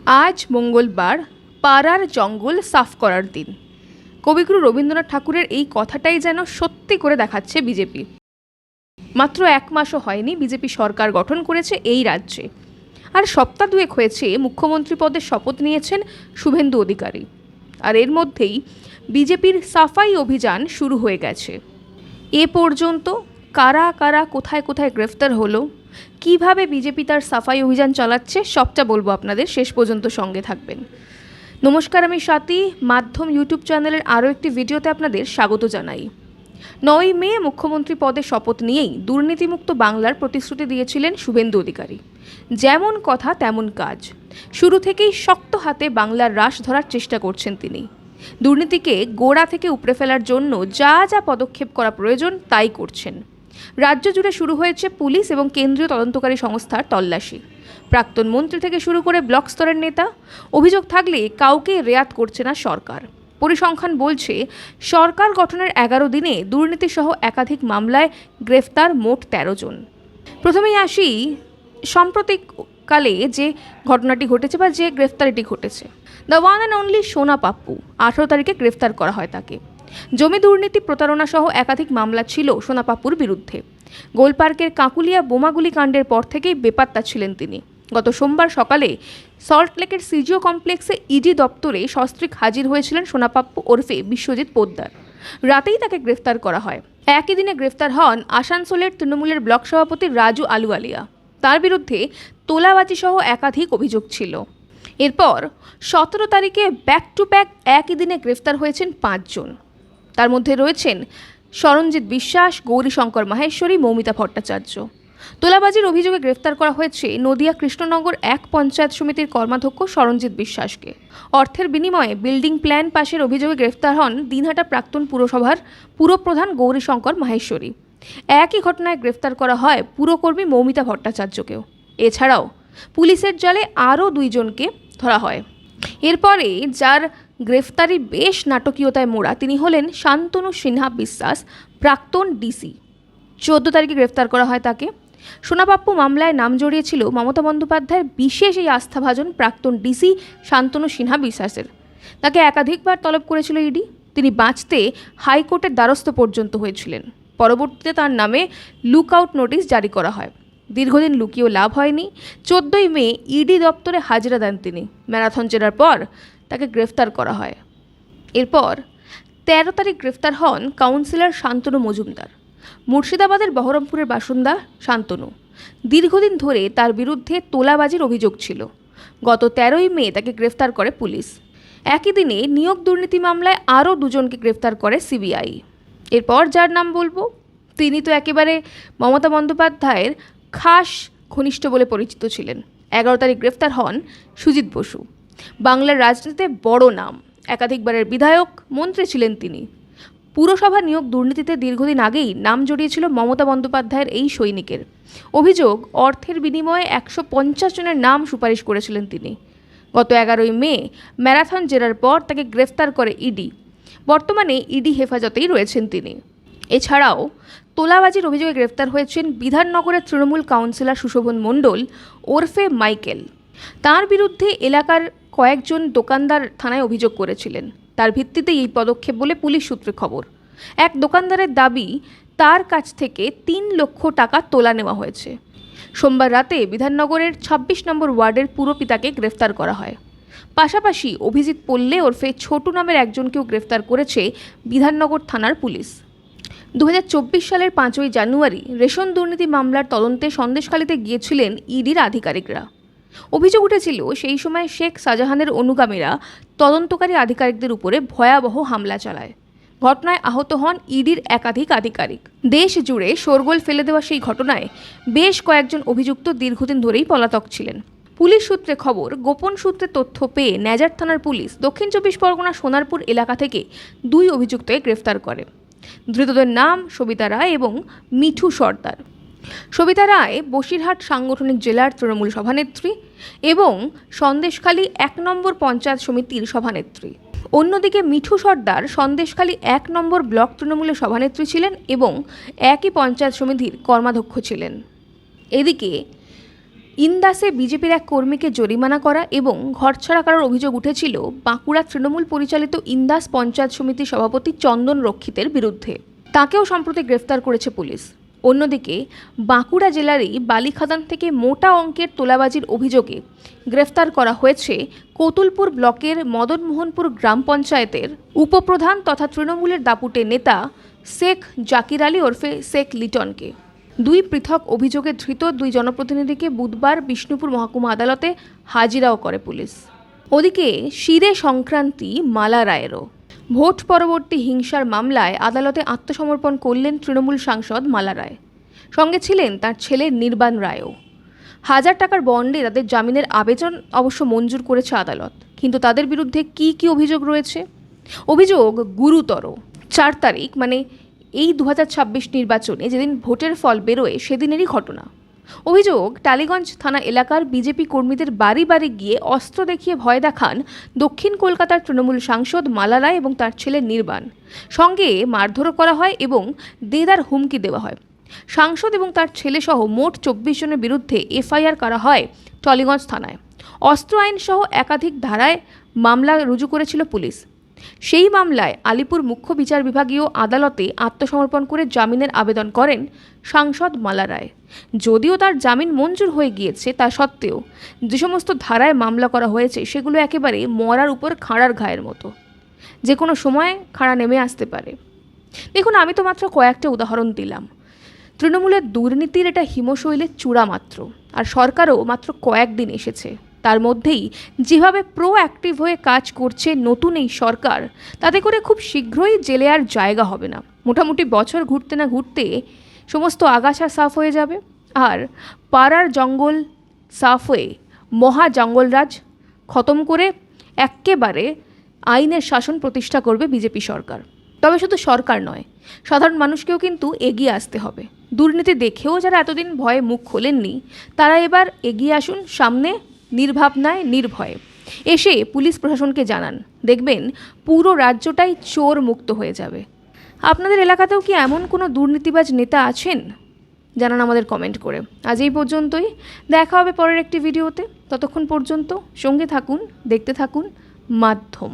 আজ মঙ্গলবার পাড়ার জঙ্গল সাফ করার দিন। কবিগুরু রবীন্দ্রনাথ ঠাকুরের এই কথাটাই যেন সত্যি করে দেখাচ্ছে বিজেপি। মাত্র এক মাসও হয়নি বিজেপি সরকার গঠন করেছে এই রাজ্যে, আর সপ্তাহ দুয়েক হয়েছে মুখ্যমন্ত্রী পদে শপথ নিয়েছেন শুভেন্দু অধিকারী। আর এর মধ্যেই বিজেপির সাফাই অভিযান শুরু হয়ে গেছে। এ পর্যন্ত কারা কারা কোথায় কোথায় গ্রেফতার হলো, কিভাবে বিজেপি তার সাফাই অভিযান চালাচ্ছে, সবটা বলবো আপনাদের, শেষ পর্যন্ত সঙ্গে থাকবেন। নমস্কার, আমি স্বাতী, মাধ্যম ইউটিউব চ্যানেলের আরও একটি ভিডিওতে আপনাদের স্বাগত জানাই। 9ই মে মুখ্যমন্ত্রী পদে শপথ নিয়েই দুর্নীতিমুক্ত বাংলার প্রতিশ্রুতি দিয়েছিলেন শুভেন্দু অধিকারী। যেমন কথা তেমন কাজ, শুরু থেকেই শক্ত হাতে বাংলার রাশ ধরার চেষ্টা করছেন তিনি। দুর্নীতিকে গোড়া থেকে উপড়ে ফেলার জন্য যা যা পদক্ষেপ করা প্রয়োজন তাই করছেন। রাজ্য জুড়ে শুরু হয়েছে পুলিশ এবং কেন্দ্রীয় তদন্তকারী সংস্থার তল্লাশি। প্রাক্তন মন্ত্রী থেকে শুরু করে ব্লক স্তরের নেতা, অভিযোগ থাকলে কাউকে রেয়াত করছে না সরকার। পরিসংখ্যান বলছে সরকার গঠনের 11 দিনে দুর্নীতিসহ একাধিক মামলায় গ্রেফতার মোট 13 জন। প্রথমেই আসি সাম্প্রতিককালে যে ঘটনাটি ঘটেছে বা যে গ্রেফতারিটি ঘটেছে। দ্য ওয়ান অ্যান্ড অনলি সোনা পাপ্পু 18 তারিখে গ্রেফতার করা হয় তাকে। জমি দুর্নীতি, প্রতারণা সহ একাধিক মামলা ছিল সোনা পাপ্পুর বিরুদ্ধে। গোলপার্কের কাঁকুলিয়া বোমাগুলি কাণ্ডের পর থেকেই বেপাত্তা ছিলেন তিনি। গত সোমবার সকালে সল্টলেকের সিজিও কমপ্লেক্সে ইডি দপ্তরে সস্ত্রীক হাজির হয়েছিলেন সোনা পাপ্পু ওরফে বিশ্বজিৎ পোদ্দার। রাতেই তাকে গ্রেফতার করা হয়। একই দিনে গ্রেফতার হন আসানসোলের তৃণমূলের ব্লক সভাপতি রাজু আলুওয়ালিয়া। তার বিরুদ্ধে তোলাবাজি সহ একাধিক অভিযোগ ছিল। এরপর 17 তারিখে ব্যাক টু ব্যাক একই দিনে গ্রেফতার হয়েছেন 5 জন। তার মধ্যে রয়েছেন সরঞ্জিত বিশ্বাস, গৌরীশঙ্কর মাহেশ্বরী, মৌমিতা ভট্টাচার্য। তোলাবাজির অভিযোগে গ্রেফতার করা হয়েছে নদিয়া কৃষ্ণনগর 1 পঞ্চায়েত সমিতির কর্মাধ্যক্ষ সরঞ্জিত বিশ্বাসকে। অর্থের বিনিময়ে বিল্ডিং প্ল্যান পাশের অভিযোগে গ্রেফতার হন দিনহাটা প্রাক্তন পুরসভার পুরপ্রধান গৌরীশঙ্কর মাহেশ্বরী। একই ঘটনায় গ্রেফতার করা হয় পুরকর্মী মৌমিতা ভট্টাচার্যকেও। এছাড়াও পুলিশের জালে আরও 2 জনকে ধরা হয়। এরপরে যার গ্রেফতারি বেশ নাটকীয়তায় মোড়া তিনি হলেন শান্তনু সিনহা বিশ্বাস, প্রাক্তন ডিসি। 14 তারিখে গ্রেফতার করা হয় তাকে। সোনা পাপ্পু মামলায় নাম জড়িয়েছিল মমতা বন্দ্যোপাধ্যায়ের বিশেষ এই আস্থাভাজন প্রাক্তন ডিসি শান্তনু সিনহা বিশ্বাসের। তাকে একাধিকবার তলব করেছিল ইডি। তিনি বাঁচতে হাইকোর্টের দ্বারস্থ পর্যন্ত হয়েছিলেন। পরবর্তীতে তার নামে লুকআউট নোটিশ জারি করা হয়। দীর্ঘদিন লুকিয়েও লাভ হয়নি। 14ই মে ইডি দপ্তরে হাজিরা দেন তিনি। ম্যারাথন জেরার পর তাকে গ্রেফতার করা হয়। এরপর 13 তারিখ গ্রেফতার হন কাউন্সিলর শান্তনু মজুমদার। মুর্শিদাবাদের বহরমপুরের বাসিন্দা শান্তনু। দীর্ঘদিন ধরে তার বিরুদ্ধে তোলাবাজির অভিযোগ ছিল। গত 13ই মে তাকে গ্রেফতার করে পুলিশ। একই দিনে নিয়োগ দুর্নীতি মামলায় আরও 2 জনকে গ্রেফতার করে সিবিআই। এরপর যার নাম বলবো তিনি তো একেবারে মমতা বন্দ্যোপাধ্যায়ের খাস ঘনিষ্ঠ বলে পরিচিত ছিলেন। 11 তারিখ গ্রেফতার হন সুজিত বসু। বাংলার রাজনীতিতে বড় নাম, একাধিকবারের বিধায়ক, মন্ত্রী ছিলেন তিনি। পুরসভা নিয়োগ দুর্নীতিতে দীর্ঘদিন আগেই নাম জড়িয়েছিল মমতা বন্দ্যোপাধ্যায়ের এই সৈনিকের। অভিযোগ, অর্থের বিনিময়ে 150 জনের নাম সুপারিশ করেছিলেন তিনি। গত 11ই মে ম্যারাথন জেরার পর তাকে গ্রেফতার করে ইডি। বর্তমানে ইডি হেফাজতেই রয়েছেন তিনি। এছাড়াও তোলাবাজির অভিযোগে গ্রেফতার হয়েছেন বিধাননগরের তৃণমূল কাউন্সিলর সুশোভন মণ্ডল ওরফে মাইকেল। তার বিরুদ্ধে এলাকার কয়েকজন দোকানদার থানায় অভিযোগ করেছিলেন। তার ভিত্তিতে এই পদক্ষেপ বলে পুলিশ সূত্রে খবর। এক দোকানদারের দাবি তার কাছ থেকে 3 লক্ষ টাকা তোলা নেওয়া হয়েছে। সোমবার রাতে বিধাননগরের 26 নম্বর ওয়ার্ডের পুরপিতাকে গ্রেফতার করা হয়। পাশাপাশি অভিজিৎ পল্লে ওরফে ছোটু নামের একজনকেও গ্রেফতার করেছে বিধাননগর থানার পুলিশ। 2024 সালের 5ই জানুয়ারি রেশন দুর্নীতি মামলার তদন্তে সন্দেশখালীতে গিয়েছিলেন ইডির আধিকারিকরা। অভিযোগ উঠেছিল সেই সময় শেখ শাহজাহানের অনুগামীরা তদন্তকারী আধিকারিকদের উপরে ভয়াবহ হামলা চালায়। ঘটনায় আহত হন ইডির একাধিক আধিকারিক। দেশ জুড়ে শোরগোল ফেলে দেওয়া সেই ঘটনায় বেশ কয়েকজন অভিযুক্ত দীর্ঘদিন ধরেই পলাতক ছিলেন। পুলিশ সূত্রে খবর, গোপন সূত্রে তথ্য পেয়ে নেজার থানার পুলিশ দক্ষিণ 24 পরগনা সোনারপুর এলাকা থেকে 2 অভিযুক্তকে গ্রেফতার করে। ধৃতদের নাম সবিতা রায় এবং মিঠু সর্দার। সবিতা রায় বসিরহাট সাংগঠনিক জেলার তৃণমূল সভানেত্রী এবং সন্দেশখালী 1 নম্বর পঞ্চায়েত সমিতির সভানেত্রী। অন্যদিকে মিঠু সর্দার সন্দেশখালী 1 নম্বর ব্লক তৃণমূলের সভানেত্রী ছিলেন এবং একই পঞ্চায়েত সমিতির কর্মাধ্যক্ষ ছিলেন। এদিকে ইন্দাসে বিজেপির এক কর্মীকে জরিমানা করা এবং ঘরছাড়া করার অভিযোগ উঠেছিল বাঁকুড়া তৃণমূল পরিচালিত ইন্দাস পঞ্চায়েত সমিতির সভাপতি চন্দন রক্ষিতের বিরুদ্ধে। তাকেও সম্প্রতি গ্রেফতার করেছে পুলিশ। অন্যদিকে বাঁকুড়া জেলারই বালিখাদান থেকে মোটা অঙ্কের তোলাবাজির অভিযোগে গ্রেফতার করা হয়েছে কতুলপুর ব্লকের মদনমোহনপুর গ্রাম পঞ্চায়েতের উপপ্রধান তথা তৃণমূলের দাপুটে নেতা শেখ জাকির আলী ওরফে শেখ লিটনকে। দুই পৃথক অভিযোগে ধৃত দুই জনপ্রতিনিধিকে বুধবার বিষ্ণুপুর মহকুমা আদালতে হাজিরাও করে পুলিশ। ওদিকে শিরে সংক্রান্তি মালা রায়েরও। ভোট পরবর্তী হিংসার মামলায় আদালতে আত্মসমর্পণ করলেন তৃণমূল সাংসদ মালা রায়। সঙ্গে ছিলেন তার ছেলে নির্বাণ রায়ও। 1000 টাকার বন্ডে তাদের জামিনের আবেদন অবশ্য মঞ্জুর করেছে আদালত, কিন্তু তাদের বিরুদ্ধে কি অভিযোগ রয়েছে? অভিযোগ গুরুতর। 4 তারিখ মানে এই 2026 নির্বাচনে যেদিন ভোটের ফল বেরোয় সেদিনেরই ঘটনা। অভিযোগ, টালিগঞ্জ থানা এলাকার বিজেপি কর্মীদের বাড়ি বাড়ি গিয়ে অস্ত্র দেখিয়ে ভয় দেখান দক্ষিণ কলকাতার তৃণমূল সাংসদ মালা রায় এবং তার ছেলে নির্বাণ। সঙ্গে মারধরও করা হয় এবং দেদার হুমকি দেওয়া হয়। সাংসদ এবং তার ছেলে সহ মোট 24 জনের বিরুদ্ধে এফআইআর করা হয় টালিগঞ্জ থানায়। অস্ত্র আইন সহ একাধিক ধারায় মামলা রুজু করেছিল পুলিশ। সেই মামলায় আলিপুর মুখ্য বিচার বিভাগীয় আদালতে আত্মসমর্পণ করে জামিনের আবেদন করেন সাংসদ মালা রায়। যদিও তার জামিন মঞ্জুর হয়ে গিয়েছে, তা সত্ত্বেও যে সমস্ত ধারায় মামলা করা হয়েছে সেগুলো একেবারে মরার উপর খাঁড়ার ঘায়ের মতো। যে কোনো সময় খাঁড়া নেমে আসতে পারে। দেখুন, আমি তো মাত্র কয়েকটা উদাহরণ দিলাম। তৃণমূলের দুর্নীতির এটা হিমশৈলের চূড়া মাত্র, আর সরকারও মাত্র কয়েকদিন এসেছে। তার মধ্যেই যেভাবে প্রোঅ্যাক্টিভ হয়ে কাজ করছে নতুন এই সরকার, তাতে করে খুব শীঘ্রই জেলে আর জায়গা হবে না। মোটামুটি বছর ঘুরতে না ঘুরতে সমস্ত আগাছা সাফ হয়ে যাবে, আর পাড়ার জঙ্গল সাফ হয়ে মহা জঙ্গলরাজ খতম করে একেবারে আইনের শাসন প্রতিষ্ঠা করবে বিজেপি সরকার। তবে শুধু সরকার নয়, সাধারণ মানুষকেও কিন্তু এগিয়ে আসতে হবে। দুর্নীতি দেখেও যারা এতদিন ভয়ে মুখ খোলেননি, তারা এবার এগিয়ে আসুন সামনে নির্ভাবনায়, নির্ভয়ে এসে পুলিশ প্রশাসনকে জানান। দেখবেন পুরো রাজ্যটাই চোর মুক্ত হয়ে যাবে। আপনাদের এলাকাতেও কি এমন কোনো দুর্নীতিবাজ নেতা আছেন? জানান আমাদের কমেন্ট করে। আজ এই পর্যন্তই, দেখা হবে পরের একটি ভিডিওতে। ততক্ষণ পর্যন্ত সঙ্গে থাকুন, দেখতে থাকুন মাধ্যম।